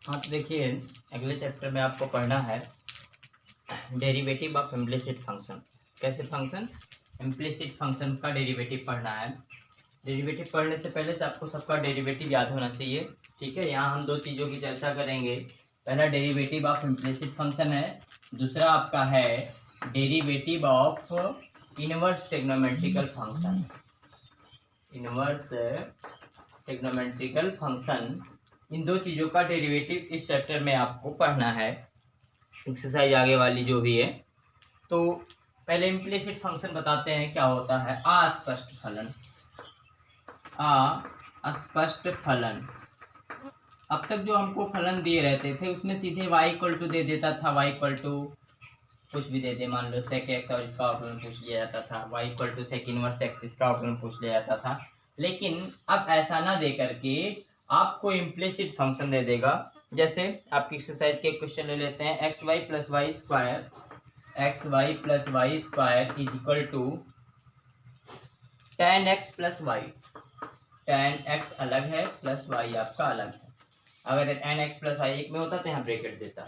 हाँ तो देखिए, अगले चैप्टर में आपको पढ़ना है डेरिवेटिव ऑफ इम्प्लिसिट फंक्शन। कैसे फंक्शन? इम्प्लिसिट फंक्शन का डेरिवेटिव पढ़ना है। डेरिवेटिव पढ़ने से पहले से आपको सबका डेरिवेटिव याद होना चाहिए। ठीक है, यहाँ हम दो चीज़ों की चर्चा करेंगे। पहला डेरिवेटिव ऑफ इम्प्लिसिट फंक्शन है, दूसरा आपका है derivative of inverse trigonometrical function. Inverse trigonometrical function, इन दो चीज़ों का डेरिवेटिव इस चैप्टर में आपको पढ़ना है, एक्सरसाइज आगे वाली जो भी है। तो पहले इम्प्लिसिट फंक्शन बताते हैं क्या होता है। अस्पष्ट फलन। अस्पष्ट फलन, अब तक जो हमको फलन दिए रहते थे उसमें सीधे y इक्वल टू दे देता था, y इक्वल टू कुछ भी दे दे, मान लो sec x और इसका अवकलन पूछ लिया जाता था, y equal to sec inverse x इसका अवकलन पूछ लिया जाता था। लेकिन अब ऐसा ना दे करके आपको इम्प्लिसिट फंक्शन दे देगा। जैसे आपकी एक्सरसाइज के क्वेश्चन ले लेते हैं, x y plus y square is equal to tan x plus y. tan x अलग है प्लस y आपका अलग है। अगर tan x प्लस y एक में होता तो यहाँ ब्रैकेट देता।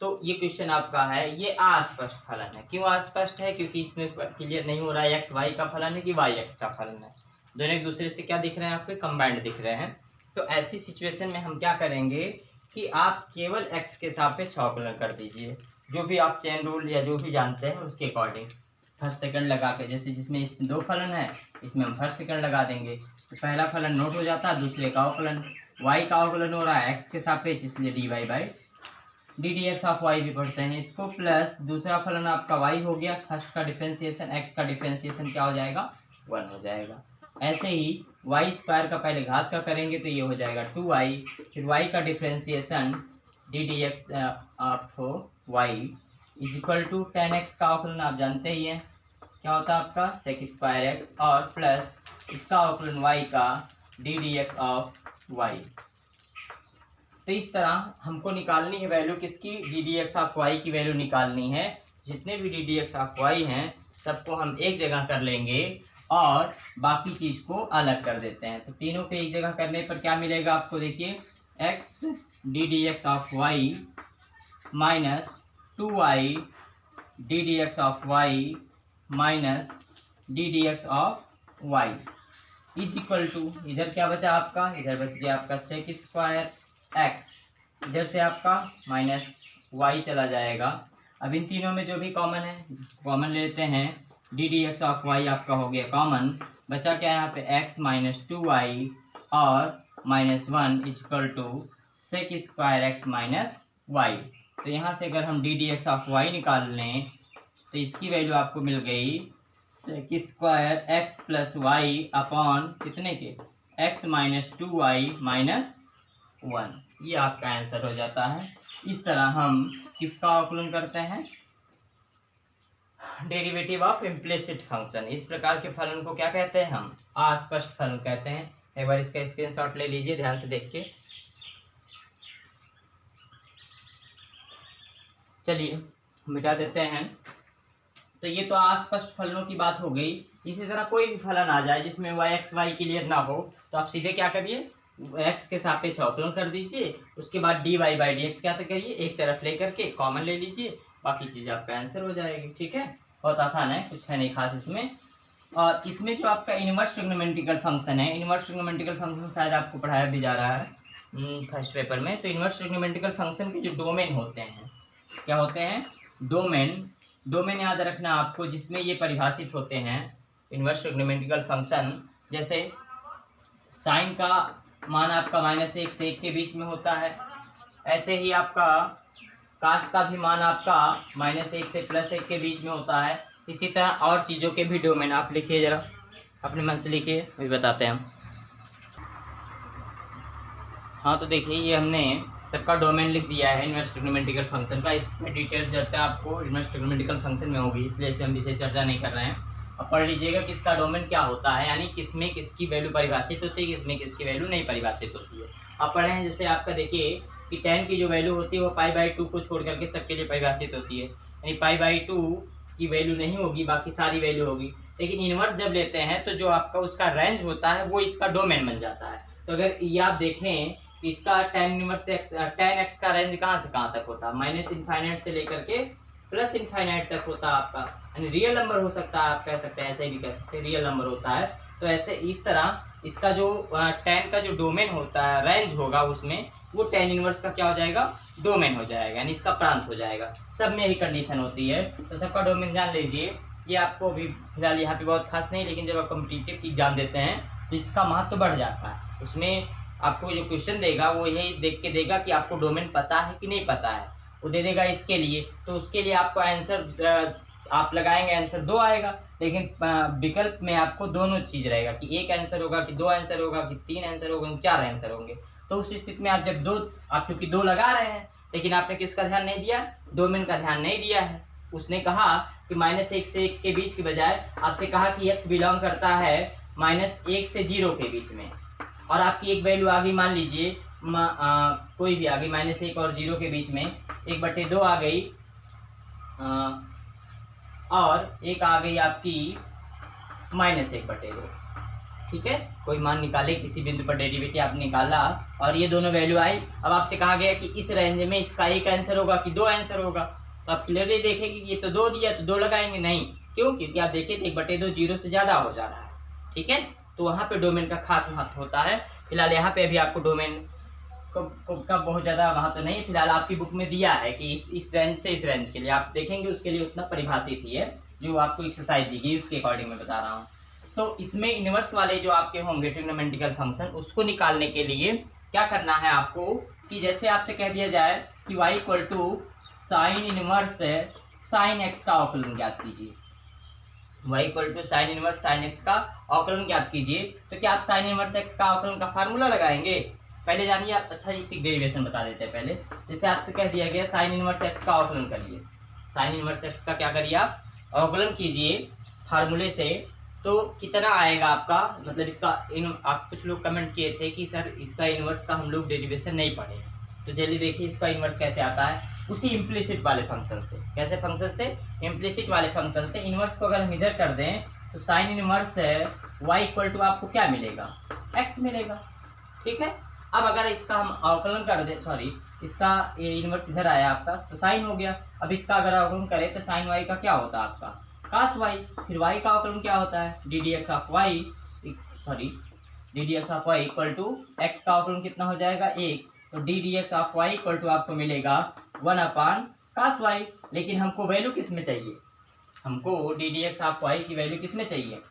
तो ये क्वेश्चन आपका है, ये अस्पष्ट फलन है। क्यों अस्पष्ट है? क्योंकि इसमें क्लियर नहीं हो रहा है x y का फलन है कि y x का फलन है। दोनों एक दूसरे से क्या दिख रहे हैं आपके? कंबाइंड दिख रहे हैं। तो ऐसी सिचुएशन में हम क्या करेंगे कि आप केवल x के सापेक्ष अवकलन कर दीजिए, जो भी आप चेन रूल या जो भी जानते हैं उसके अकॉर्डिंग फर्स्ट सेकंड लगा के। जैसे जिसमें इसमें दो फलन है, इसमें हम फर्स्ट सेकंड लगा देंगे तो पहला फलन नोट हो जाता है, दूसरे का अवकलन y का अवकलन हो रहा है x के सापेक्ष, इसलिए dy by d d x of y भी पढ़ते हैं इसको, प्लस दूसरा फलन आपका y हो गया, फर्स्ट का डिफरेंशिएशन x का डिफरेंशिएशन क्या हो जाएगा? 1 हो जाएगा। ऐसे ही y स्क्वायर का पहले घात का करेंगे तो ये हो जाएगा 2y, फिर y का differentiation d d x of y is equal to tan x का अवकलन आप जानते ही हैं क्या होता है आपका sec स्क्वायर x, और प्लस इसका अवकलन y का d d x of y. तो इस तरह हमको निकालनी है वैल्यू किसकी? D d x of y की वैल्यू निकालनी है। जितने भी d d x of y हैं सबको हम एक जगह कर लेंगे और बाकी चीज़ को अलग कर देते हैं। तो तीनों को एक जगह करने पर क्या मिलेगा आपको? देखिए, x d d x of y minus 2y d d x of y minus d d x of y is equal to, इधर क्या बचा आपका? इधर बच गया आपका सेक स्क्वायर एक्स, इधर से आपका माइनस वाई चला जाएगा। अब इन तीनों में जो भी कॉमन है कॉमन लेते हैं, d d x of y आपका हो गया कॉमन, बचा क्या यहाँ पे? एक्स माइनस 2y और minus 1 is equal to sec square x minus y. तो यहाँ से अगर हम d d x of y निकाल लें तो इसकी वैल्यू आपको मिल गई sec square x plus y upon कितने के? X minus 2y minus 1। ये आपका आंसर हो जाता है। इस तरह हम किसका अवकलन करते हैं? Derivative of implicit function. इस प्रकार के फलन को क्या कहते हैं? हम अस्पष्ट फलन कहते हैं। एक बार इसका स्क्रीनशॉट ले लीजिए, ध्यान से देखिए। चलिए मिटा देते हैं। तो ये तो अस्पष्ट फलनों की बात हो गई। इसी तरह कोई भी फलन आ जाए जिसमें y x y क्लियर ना हो तो आप सीधे क्या करिए? x के सापेक्ष अवकलन कर दीजिए, उसके बाद dy बाई डी एक्स क्या करिए? एक तरफ ले करके कॉमन ले लीजिए, बाकी चीज़ आपका आंसर हो जाएगी। ठीक है, बहुत आसान है, कुछ है नहीं खास इसमें। और इसमें जो आपका इनवर्स ट्रिग्नोमेट्रिकल फंक्शन है, इनवर्स ट्रिग्नोमेट्रिकल फंक्शन शायद आपको पढ़ाया भी जा रहा है फर्स्ट पेपर में। तो इनवर्स ट्रिग्नोमेट्रिकल फंक्शन के जो डोमेन होते हैं, क्या होते हैं? डोमेन याद रखना आपको, जिसमें ये परिभाषित होते हैं इनवर्स ट्रिग्नोमेट्रिकल फंक्शन। जैसे साइन का मान आपका -1 से 1 के बीच में होता है, ऐसे ही आपका कास का भी मान आपका -1 से +1 के बीच में होता है। इसी तरह और चीज़ों के भी डोमेन आप लिखिए, ज़रा अपने मन से लिखिए, अभी बताते हैं हम। हाँ तो देखिए, ये हमने सबका डोमेन लिख दिया है इनवर्स ट्रिग्नोमेट्रिकल फंक्शन का। इसमें डिटेल चर्चा आपको इनवर्स ट्रिग्नोमेट्रिकल फंक्शन में होगी, इसलिए इसे हम विशेष चर्चा नहीं कर रहे हैं। अब पढ़ लीजिएगा कि इसका डोमेन क्या होता है, यानी किसमें किसकी वैल्यू परिभाषित होती है, किसमें किसकी वैल्यू नहीं परिभाषित होती है। अब पढ़े हैं, जैसे आपका देखिए कि tan की जो वैल्यू होती है वो π/2 को छोड़ करके सबके लिए परिभाषित होती है, यानी π/2 की वैल्यू नहीं होगी, बाकी सारी वैल्यू होगी। लेकिन इन्वर्स जब लेते हैं तो जो आपका उसका रेंज होता है वो इसका डोमेन बन जाता है। तो अगर ये आप देखें इसका tan inverse x tan x का रेंज कहाँ से कहाँ तक होता है, माइनस इनफाइनाइट से लेकर के प्लस इनफाइनाइट तक होता है आपका, यानी रियल नंबर हो सकता है, आप कह सकते हैं, ऐसे भी कह सकते हैं रियल नंबर होता है। तो ऐसे इस तरह इसका जो tan का जो डोमेन होता है, रेंज होगा, उसमें वो tan इनवर्स का क्या हो जाएगा, डोमेन हो जाएगा, यानी इसका प्रांत हो जाएगा। सब में यही कंडीशन होती है। तो सबका डोमेन जान लीजिए। ये आपको अभी फिलहाल यहाँ पे बहुत खास नहीं, लेकिन जब आप कॉम्पिटिटिव की एग्जाम देते हैं तो इसका महत्व बढ़ जाता है। उसमें आपको जो क्वेश्चन देगा वो यही देख के देगा कि आपको डोमेन पता है कि नहीं पता है, वो दे देगा इसके लिए। तो उसके लिए आपको आंसर आप लगाएंगे, आंसर 2 आएगा, लेकिन विकल्प में आपको दोनों चीज़ रहेगा कि एक आंसर होगा कि 2 आंसर होगा कि 3 आंसर होगा, 4 आंसर होंगे। तो उस स्थिति में आप जब आप क्योंकि 2 लगा रहे हैं, लेकिन आपने किसका ध्यान नहीं दिया, डोमेन का ध्यान नहीं दिया है। उसने कहा कि -1 से 1 के बीच के बजाय आपसे कहा कि x बिलोंग करता है -1 से 0 के बीच में, और आपकी एक वैल्यू आ गई, मान लीजिए कोई भी आ गई -1 और 0 के बीच में 1/2 आ गई, और एक आ गई आपकी -1/2। ठीक है, कोई मान निकाले, किसी बिंदु पर डेरिवेटिव आपने निकाला और ये दोनों वैल्यू आई। अब आपसे कहा गया कि इस रेंज में इसका एक आंसर होगा कि 2 आंसर होगा। तो आप क्लियरली देखेंगे कि ये तो 2 दिया तो 2 लगाएंगे, नहीं, क्यों, क्योंकि आप देखिए 1/2 0 से ज़्यादा हो जा रहा है। ठीक है, तो वहाँ पे डोमेन का खास महत्व होता है। फिलहाल यहाँ पे अभी आपको डोमेन का बहुत ज़्यादा महत्व नहीं, फिलहाल आपकी बुक में दिया है कि इस रेंज से इस रेंज के लिए आप देखेंगे, उसके लिए उतना परिभाषित ही है, जो आपको एक्सरसाइज दी गई उसके अकॉर्डिंग मैं बता रहा हूँ। तो इसमें इनवर्स वाले जो आपके होंगे ट्रिग्नोमेट्रिकल फंक्शन, उसको निकालने के लिए क्या करना है आपको, कि जैसे आपसे कह दिया जाए कि y equal to sine inverse sine x का अवकलन ज्ञात कीजिए, y equal to sine inverse sine x का अवकलन ज्ञात कीजिए। तो क्या आप साइन इनवर्स x का अवकलन का फार्मूला लगाएंगे, पहले जानिए आप। अच्छा, इसी डेरिवेशन बता देते हैं पहले। जैसे आपसे कह दिया गया साइन इनवर्स x का अवकलन करिए, साइन इनवर्स x का क्या करिए आप, अवकलन कीजिए फार्मूले से। तो कितना आएगा आपका, मतलब इसका आप कुछ लोग कमेंट किए थे कि सर इसका इन्वर्स का हम लोग डेरिवेशन नहीं पढ़े, तो जल्दी देखिए इसका इन्वर्स कैसे आता है, उसी इम्प्लिसिट वाले फंक्शन से। कैसे फंक्शन से, इम्प्लिसिट वाले फंक्शन से। इन्वर्स को अगर हम इधर कर दें तो sine inverse y equal to आपको क्या मिलेगा, x मिलेगा। ठीक है, अब अगर इसका हम अवकलन कर दें, सॉरी इसका ये इन्वर्स इधर आया आपका, तो साइन हो गया। अब इसका अगर अवकलन करें तो साइन y का क्या होता है आपका, cos y। फिर y का अवकलन क्या होता है, d d x of y equal to x का अवकलन कितना हो जाएगा, 1। तो d d x of y equal to आपको मिलेगा 1/cos y। लेकिन हमको वैल्यू किस में चाहिए, हमको D d x of y की वैल्यू किस में चाहिए,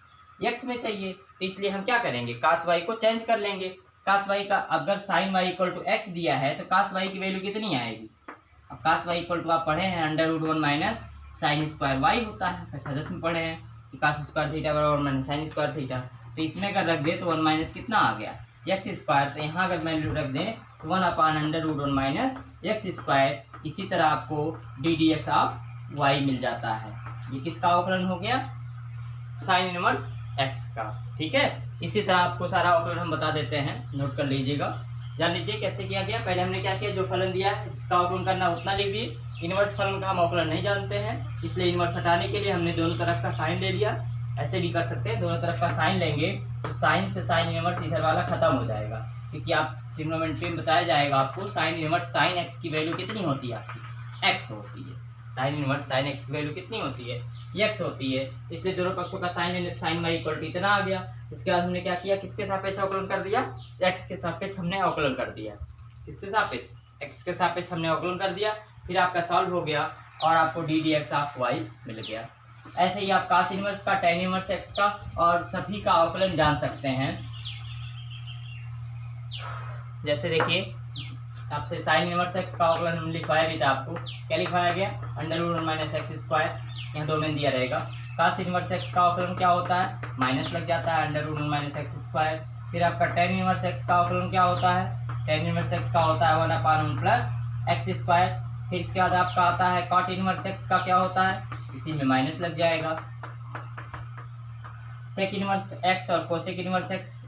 x में चाहिए। तो इसलिए हम क्या करेंगे, cos y को चेंज कर लेंगे। cos y का अगर sin y equal to x दिया है तो cos y की वैल्यू कितनी आएगी। अब cos y इक्वल टू आप पढ़े हैं √1 माइनस साइन स्क्वायर y होता है, अच्छा 10 में पढ़े हैं कि cos स्क्वायर थीटा बराबर माइनस साइन स्क्वायर थीटा। तो इसमें अगर रख दे तो 1 माइनस कितना आ गया, x स्क्वायर। तो यहाँ अगर वैल्यू रख दें तो 1/√1 माइनस x स्क्वायर। इसी तरह आपको D d x of y मिल जाता है। ये किसका अवकलन हो गया, साइन इनवर्स x का। ठीक है, इसी तरह आपको सारा अवकलन हम बता देते हैं, नोट कर लीजिएगा, जान लीजिए कैसे किया गया। पहले हमने क्या किया, जो फलन दिया है जिसका अवकलन करना उतना लिख दिए। इनवर्स फलन का हम अवकलन नहीं जानते हैं, इसलिए इनवर्स हटाने के लिए हमने दोनों तरफ का साइन ले लिया। ऐसे भी कर सकते हैं, दोनों तरफ का साइन लेंगे तो साइन से साइन इनवर्स इधर वाला खत्म हो जाएगा, क्योंकि आप ट्रिग्नोमेट्री में बताया जाएगा आपको साइन इनवर्स साइन x की वैल्यू कितनी होती है आपकी, x होती है। साइन इनवर्स साइन x की वैल्यू कितनी होती है, x होती है। इसलिए दोनों पक्षों का साइन y इक्वल टू इतना आ गया। इसके बाद हमने क्या किया, किसके सापेक्ष अवकलन कर दिया, x के सापेक्ष हमने अवकलन कर दिया। किसके सापेक्ष, x के सापेक्ष हमने अवकलन कर दिया। फिर आपका सॉल्व हो गया और आपको D d x of y मिल गया। ऐसे ही आप cos इनवर्स का, tan इनवर्स x का और सभी का अवकलन जान सकते हैं। जैसे देखिए आपसे साइन इनवर्स x का अवकलन हम लिखवाया भी था आपको, क्या लिखवाया गया, √1 माइनस एक्स स्क्वायर, यहाँ डोमेन दिया रहेगा। cos इनवर्स x का अवकलन क्या होता है, माइनस लग जाता है √1 माइनस एक्स स्क्वायर। फिर आपका tan इनवर्स x का अवकलन क्या होता है, tan इनवर्स x का होता है 1/1 प्लस एक्स स्क्वायर। फिर इसके बाद आपका आता है cot इनवर्स x का क्या होता है, इसी में माइनस लग जाएगा। सेक इनवर्स x और कोसेक इनवर्स x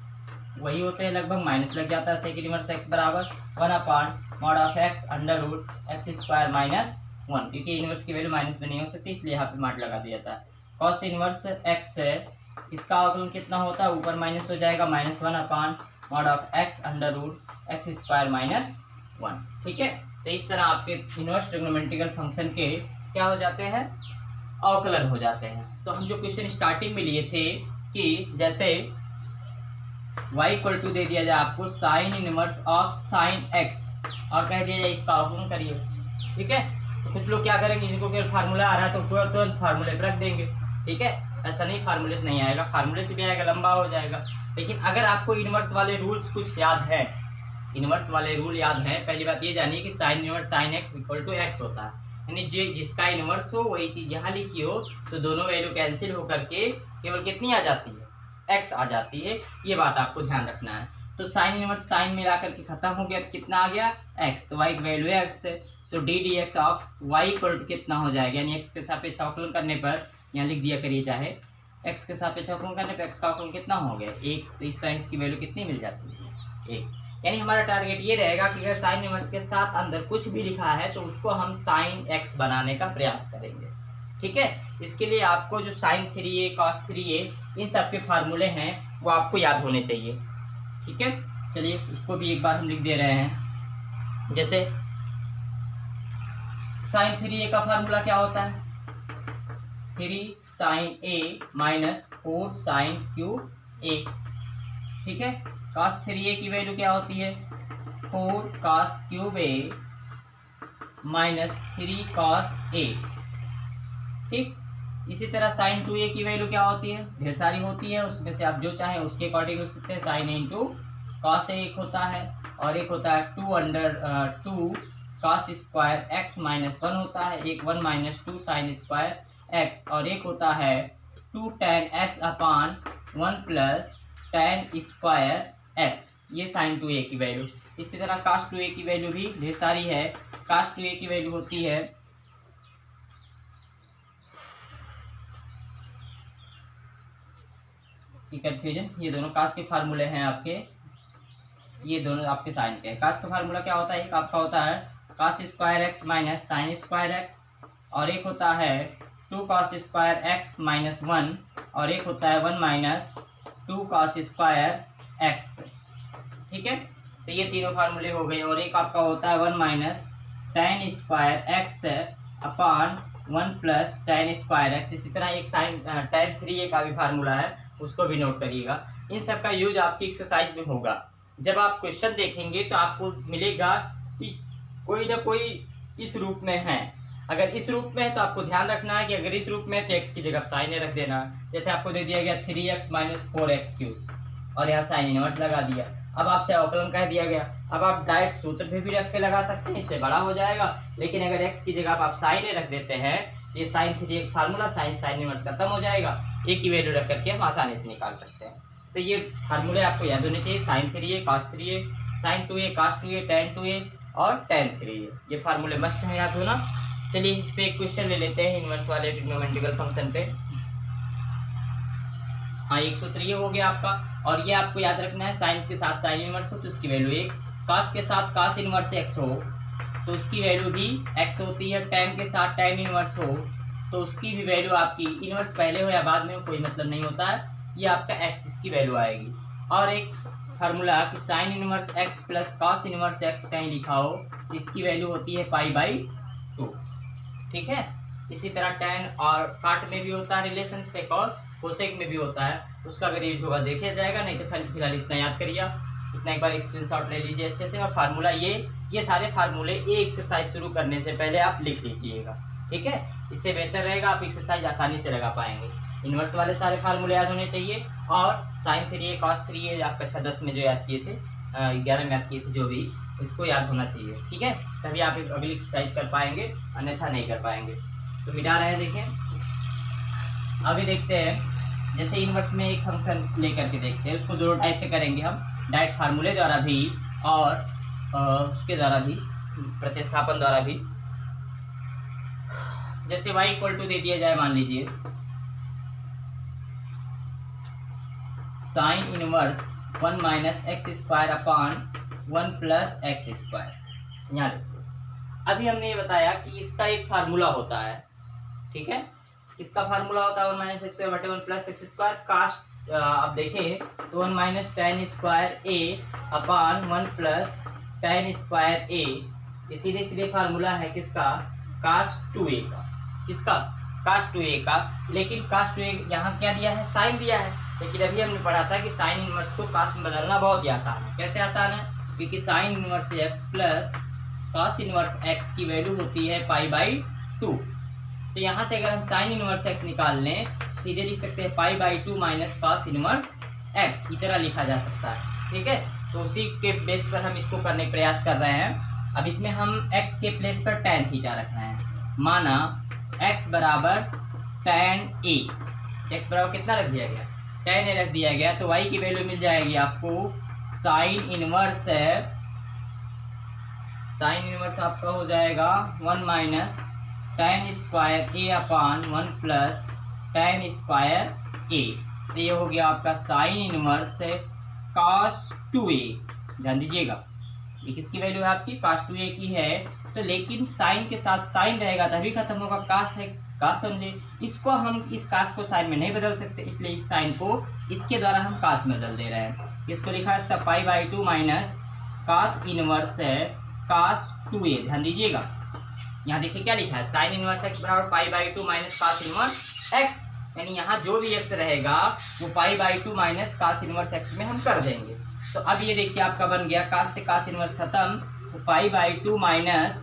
वही होते हैं, लगभग माइनस लग जाता है। सेक इनवर्स x बराबर 1/(x √x² माइनस 1, क्योंकि इनवर्स की वैल्यू माइनस में नहीं हो सकती, इसलिए यहाँ पे मार्क लगा दिया था। कॉस इनवर्स x है, इसका अवकलन कितना होता है, ऊपर माइनस हो जाएगा, -1/(x एक्स स्क्वायर माइनस 1। ठीक है, तो इस तरह आपके इनवर्स ट्रिग्नोमेट्रिकल फंक्शन के क्या हो जाते हैं, अवकलन हो जाते हैं। तो हम जो क्वेश्चन स्टार्टिंग में लिए थे कि जैसे y इक्वल टू दे दिया जाए आपको sine inverse of sine x और कह दिया जाए इसका अवकलन करिए। ठीक है, तो कुछ लोग क्या करेंगे, जिनको केवल फार्मूला आ रहा है तो तुरंत फार्मूले पर रख देंगे। ठीक है, ऐसा नहीं, फार्मूले से नहीं आएगा, फार्मूले से भी आएगा, लंबा हो जाएगा। लेकिन अगर आपको इनवर्स वाले रूल्स कुछ याद है, इनवर्स वाले रूल याद है, पहली बात ये जानिए कि sine inverse sine x equal to x होता है, यानी जिसका इनवर्स हो वही चीज यहाँ लिखी हो तो दोनों वैल्यू कैंसिल होकर के केवल कितनी आ जाती है, एक्स आ जाती है। ये बात आपको ध्यान रखना है। तो साइन इनवर्स साइन मिला करके खत्म हो गया तो कितना आ गया, एक्स, तो वाई की वैल्यू है एक्स है, तो d d x of y equal to कितना हो जाएगा, यानी एक्स के सापेक्ष अवकलन करने पर यहाँ लिख दिया करिए, चाहे एक्स के सापेक्ष अवकलन करने पर एक्स का अवकलन कितना हो गया, एक, तो इस तरह इसकी वैल्यू कितनी मिल जाती है, एक। यानी हमारा टारगेट ये रहेगा कि अगर साइन इनवर्स के साथ अंदर कुछ भी लिखा है तो उसको हम साइन एक्स बनाने का प्रयास करेंगे। ठीक है, इसके लिए आपको जो साइन 3a कॉस 3a इन सब के फार्मूले हैं वो आपको याद होने चाहिए। ठीक है, चलिए उसको भी एक बार हम लिख दे रहे हैं। जैसे साइन 3a का फार्मूला क्या होता है, 3 sine a minus 4 sine cube a। ठीक है, cos 3a की वैल्यू क्या होती है, 4 cos cube a minus 3 cos a। ठीक, इसी तरह साइन 2a की वैल्यू क्या होती है, ढेर सारी होती है, उसमें से आप जो चाहें उसके अकॉर्डिंग लिख सकते हैं। Sine a into cos a एक होता है, और एक होता है 2 cos स्क्वायर x माइनस 1 होता है, एक 1 माइनस 2 साइन स्क्वायर x, और एक होता है 2 tan x अपान 1 प्लस tan स्क्वायर x, ये साइन 2a की वैल्यू। इसी तरह cos 2a की वैल्यू भी ढेर सारी है। cos 2a की वैल्यू होती है कंफ्यूजन, ये दोनों cos के फार्मूले हैं आपके, ये दोनों आपके साइन के हैं। cos का फार्मूला क्या होता है, एक आपका होता है cos square x minus sine square x, और एक होता है 2 cos स्क्वायर x माइनस 1, और एक होता है 1 माइनस 2 cos स्क्वायर x। ठीक है, तो ये तीनों फार्मूले हो गए, और एक आपका होता है 1 माइनस tan स्क्वायर x अपान 1 प्लस tan स्क्वायर x। इसी तरह एक साइन tan 3a का भी फार्मूला है, उसको भी नोट करिएगा। इन सब का यूज आपकी एक्सरसाइज में होगा। जब आप क्वेश्चन देखेंगे तो आपको मिलेगा कि कोई ना कोई इस रूप में है। अगर इस रूप में है तो आपको ध्यान रखना है कि अगर इस रूप में है तो x की जगह साइन रख देना। जैसे आपको दे दिया गया 3x माइनस 4x क्यूब, और यहाँ साइन इनवर्स लगा दिया। अब आपसे अवकलन कह दिया गया, अब आप डायरेक्ट सूत्र पे भी रख के लगा सकते हैं, इससे बड़ा हो जाएगा। लेकिन अगर x की जगह आप साइन रख देते हैं, ये साइन 3 फार्मूला साइन इनवर्स खत्म हो जाएगा, एक ही वैल्यू रख करके हम आसानी से निकाल सकते हैं। तो ये फार्मूले आपको याद होने चाहिए, sine 3a cos 3a, sine 2a cos 2a, tan 2a और tan 3a, ये फार्मूले मस्ट है याद होना। चलिए इस पे एक क्वेश्चन ले लेते हैं इनवर्स वाले ट्रिग्नोमेट्रिकल फंक्शन पे। हाँ, एक सूत्र ये हो गया आपका, और ये आपको याद रखना है, साइन के साथ साइन इनवर्स हो तो उसकी वैल्यू 1, cos के साथ cos इनवर्स x हो तो उसकी वैल्यू भी x होती है, tan के साथ tan इनवर्स हो तो उसकी भी वैल्यू आपकी, इनवर्स पहले हो या बाद में हो कोई मतलब नहीं होता है, ये आपका x इसकी वैल्यू आएगी। और एक फार्मूला कि sine inverse x plus cos inverse x कहीं लिखा हो, इसकी वैल्यू होती है π/2। ठीक है, इसी तरह tan और काट में भी होता है रिलेशन, सेक और कोसेक में भी होता है, उसका अगर यूज होगा देखा जाएगा, नहीं तो फिलहाल इतना याद करिए, इतना एक बार स्क्रीनशॉट ले लीजिए अच्छे से। और फार्मूला ये सारे फार्मूले ये एक्सरसाइज शुरू करने से पहले आप लिख लीजिएगा। ठीक है, इससे बेहतर रहेगा, आप एक्सरसाइज आसानी से लगा पाएंगे। इनवर्स वाले सारे फार्मूले याद होने चाहिए, और साइन 3a cos 3a आप कक्षा 10 में जो याद किए थे, 11 में याद किए थे, जो भी इसको याद होना चाहिए। ठीक है, तभी आप एक अगली एक्सरसाइज कर पाएंगे, अन्यथा नहीं कर पाएंगे। तो मिटा रहे हैं, देखें अभी देखते हैं। जैसे इनवर्स में एक फंक्शन लेकर के देखते हैं, उसको दो टाइप से करेंगे हम, डायरेक्ट फार्मूले द्वारा भी और उसके द्वारा भी, प्रतिस्थापन द्वारा भी। जैसे y इक्वल टू दे दिया जाए, मान लीजिए sine inverse 1 minus x square upon 1 plus x square. यहाँ देखो, अभी हमने ये बताया कि इसका एक फार्मूला होता है। ठीक है, इसका फार्मूला होता है 1 माइनस एक्स स्क्वायर बटे 1 प्लस एक्स स्क्वायर। अब देखें तो 1 माइनस टेन स्क्वायर ए अपान 1 प्लस टेन स्क्वायर ए, ये सीधे सीधे फार्मूला है किसका, कास 2a का, किसका, कास 2a का। लेकिन कास 2a यहाँ क्या दिया है, साइन दिया है। लेकिन अभी हमने पढ़ा था कि साइन इनवर्स को कास में बदलना बहुत ही आसान है। कैसे आसान है, क्योंकि sine inverse x plus cos inverse x की वैल्यू होती है π/2। तो यहाँ से अगर हम साइन इनवर्स एक्स निकाल लें तो सीधे लिख सकते हैं π/2 माइनस कास इनवर्स एक्स, की तरह लिखा जा सकता है। ठीक है, तो उसी के बेस पर हम इसको करने का प्रयास कर रहे हैं। अब इसमें हम x के प्लेस पर tan थीटा रख रहे हैं। माना x बराबर tan a, x बराबर कितना रख दिया गया, tan a रख दिया गया, तो y की वैल्यू मिल जाएगी आपको साइन इनवर्स है, साइन इनवर्स आपका हो जाएगा 1 minus tan square a upon 1 plus tan square a। तो ये हो गया आपका साइन इनवर्स कास 2a। ध्यान दीजिएगा ये किसकी वैल्यू है आपकी, कास 2a की है। तो लेकिन साइन के साथ साइन रहेगा तभी खत्म होगा, कास है कास समझे, इसको हम इस कास को साइन में नहीं बदल सकते, इसलिए इस साइन को इसके द्वारा हम कास में बदल दे रहे हैं। इसको लिखा है π/2 माइनस कास इनवर्स है कास 2a। ध्यान दीजिएगा यहाँ देखिए क्या लिखा है, साइन इनवर्स एक्स बराबर π/2 माइनस कास इनवर्स एक्स, यानी यहाँ जो भी एक्स रहेगा वो π/2 माइनस कास इनवर्स एक्स में हम कर देंगे। तो अब ये देखिए आपका बन गया, कास से कास इनवर्स खत्म, तो π/2 माइनस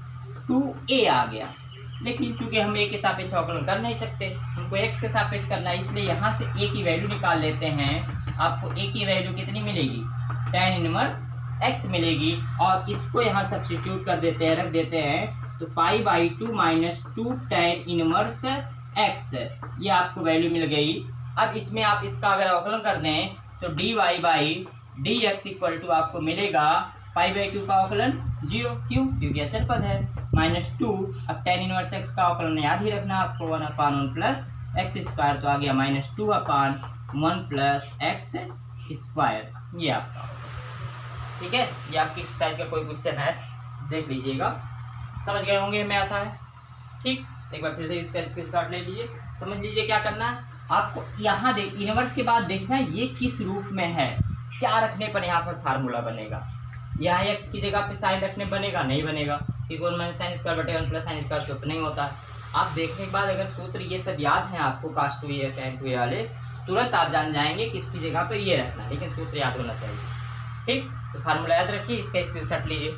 2a आ गया। लेकिन चूंकि हम a के सापेक्ष अवकलन कर नहीं सकते, हमको x के सापेक्ष करना है, इसलिए यहाँ से a की वैल्यू निकाल लेते हैं। आपको a की वैल्यू कितनी मिलेगी, tan इनवर्स x मिलेगी, और इसको यहाँ सब्स्टिट्यूट कर देते हैं, रख देते हैं, तो π/2 माइनस 2 tan इनवर्स x, ये आपको वैल्यू मिल गई। अब इसमें आप इसका अगर अवकलन कर दें तो dy/dx इक्वल टू आपको मिलेगा π/2 का अवकलन 0, क्यों, क्योंकि अचर पद है, -2। अब tan इनवर्स x का अवकलन याद ही रखना आपको, 1/1 प्लस एक्स स्क्वायर, तो आ गया -2/1 प्लस एक्स स्क्वायर, ये आपका। ठीक है, ये आपकी एक्सरसाइज का कोई क्वेश्चन है, देख लीजिएगा, समझ गए होंगे, मैं आशा है। ठीक, एक बार फिर से इसका स्क्रीनशॉट ले लीजिए, समझ लीजिए क्या करना है आपको। यहाँ देख इनवर्स के बाद देखना है ये किस रूप में है, क्या रखने पर यहाँ पर फार्मूला बनेगा। यहाँ x की जगह पे साइन रखने बनेगा, नहीं बनेगा, क्योंकि 1 माइनस साइन स्क्वायर बटे 1 प्लस साइन स्क्वायर सूत्र नहीं होता। आप देखने के बाद अगर सूत्र ये सब याद हैं आपको, कास 2a tan 2a वाले, तुरंत आप जान जाएंगे किसकी जगह पर ये रखना है, लेकिन सूत्र याद होना चाहिए। ठीक, तो फार्मूला याद रखिए, इसका स्क्रीनशॉट लीजिए।